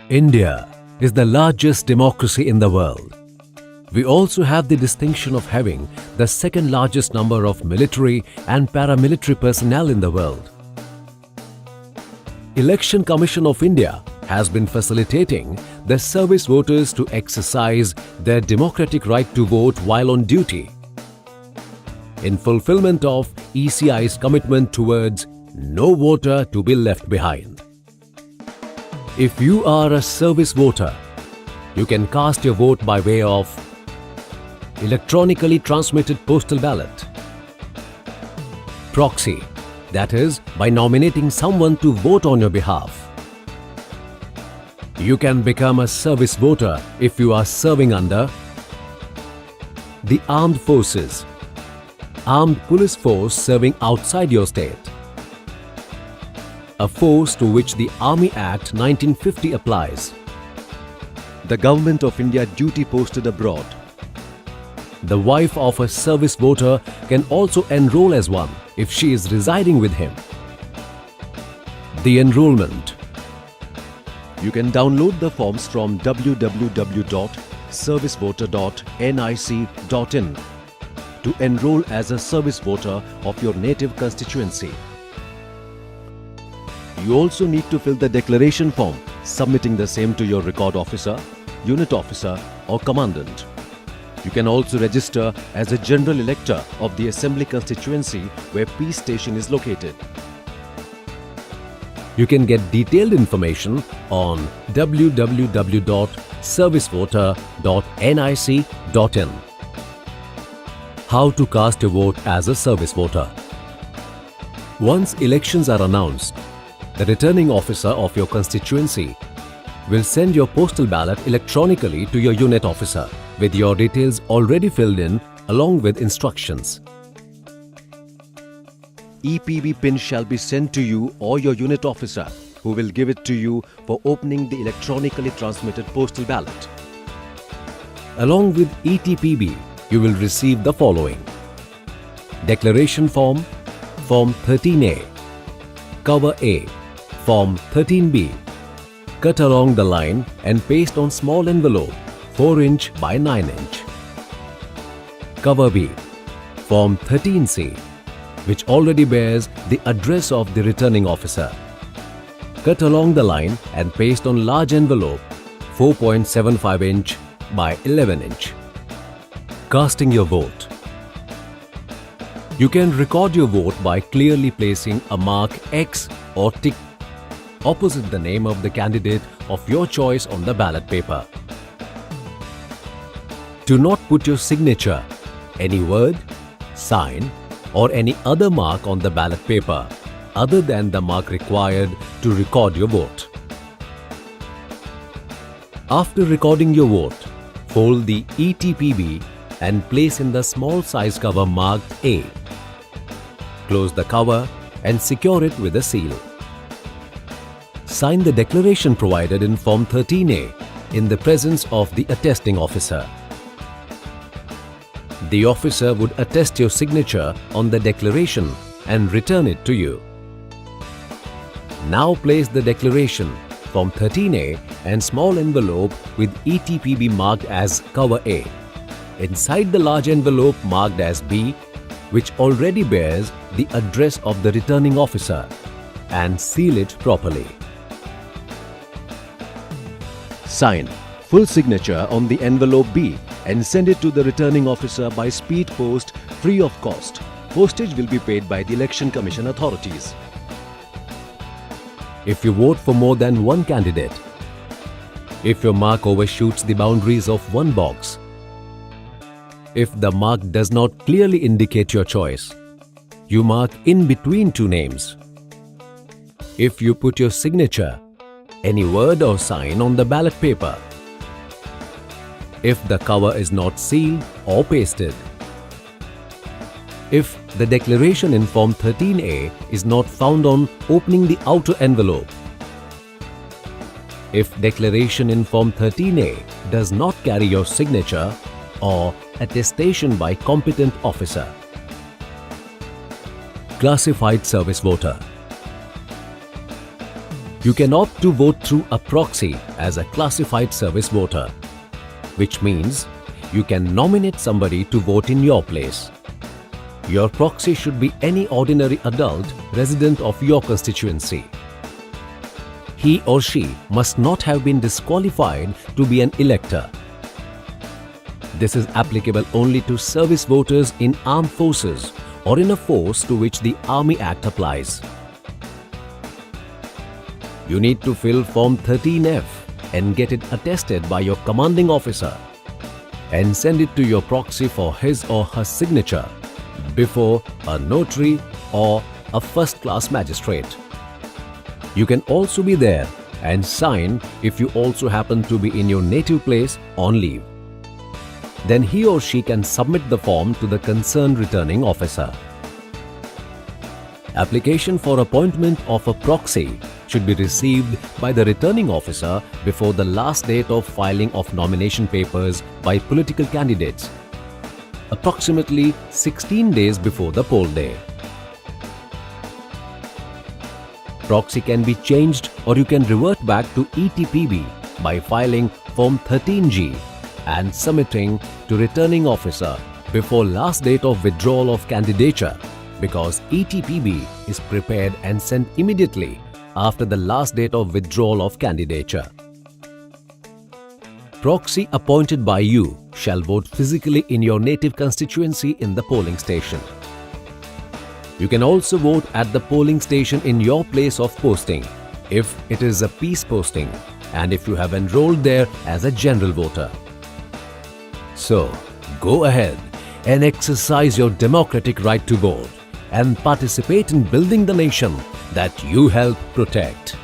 India is the largest democracy in the world. We also have the distinction of having the second largest number of military and paramilitary personnel in the world. Election Commission of India has been facilitating the service voters to exercise their democratic right to vote while on duty. In fulfillment of ECI's commitment towards no voter to be left behind. If you are a service voter, you can cast your vote by way of electronically transmitted postal ballot, proxy, that is, by nominating someone to vote on your behalf. You can become a service voter if you are serving under the armed forces, armed police force serving outside your state, a force to which the Army Act 1950 applies, the Government of India duty posted abroad. The wife of a service voter can also enroll as one if she is residing with him. The enrollment. You can download the forms from www.servicevoter.nic.in to enroll as a service voter of your native constituency. You also need to fill the declaration form, submitting the same to your record officer, unit officer or commandant. You can also register as a general elector of the assembly constituency where peace station is located. You can get detailed information on www.servicevoter.nic.in. How to cast your vote as a service voter. Once elections are announced, the returning officer of your constituency will send your postal ballot electronically to your unit officer with your details already filled in along with instructions. EPB pin shall be sent to you or your unit officer, who will give it to you for opening the electronically transmitted postal ballot. Along with ETPB, you will receive the following: Declaration Form, Form 13A, Cover A, Form 13B, cut along the line and paste on small envelope 4" by 9". Cover B, Form 13C, which already bears the address of the returning officer. Cut along the line and paste on large envelope 4.75" by 11". Casting your vote. You can record your vote by clearly placing a mark X or tick opposite the name of the candidate of your choice on the ballot paper. Do not put your signature, any word, sign, or any other mark on the ballot paper other than the mark required to record your vote. After recording your vote, fold the ETPB and place in the small size cover marked A. Close the cover and secure it with a seal. Sign the declaration provided in Form 13A in the presence of the attesting officer. The officer would attest your signature on the declaration and return it to you. Now place the declaration, Form 13A and small envelope with ETPB marked as Cover A inside the large envelope marked as B, which already bears the address of the returning officer, and seal it properly. Sign full signature on the envelope B and send it to the returning officer by speed post free of cost. Postage will be paid by the Election Commission authorities. If you vote for more than one candidate, if your mark overshoots the boundaries of one box, if the mark does not clearly indicate your choice, you mark in between two names. If you put your signature, any word or sign on the ballot paper, if the cover is not sealed or pasted, if the declaration in Form 13A is not found on opening the outer envelope, if declaration in Form 13A does not carry your signature or attestation by competent officer. Classified service voter. You can opt to vote through a proxy as a classified service voter, which means you can nominate somebody to vote in your place. Your proxy should be any ordinary adult resident of your constituency. He or she must not have been disqualified to be an elector. This is applicable only to service voters in armed forces or in a force to which the Army Act applies. You need to fill Form 13F and get it attested by your commanding officer and send it to your proxy for his or her signature before a notary or a first-class magistrate. You can also be there and sign if you also happen to be in your native place on leave. Then he or she can submit the form to the concerned returning officer. Application for appointment of a proxy should be received by the returning officer before the last date of filing of nomination papers by political candidates, approximately 16 days before the poll day. Proxy can be changed or you can revert back to ETPB by filing Form 13G and submitting to returning officer before last date of withdrawal of candidature, because ETPB is prepared and sent immediately after the last date of withdrawal of candidature. Proxy appointed by you shall vote physically in your native constituency in the polling station. You can also vote at the polling station in your place of posting if it is a peace posting and if you have enrolled there as a general voter. So, go ahead and exercise your democratic right to vote and participate in building the nation that you help protect.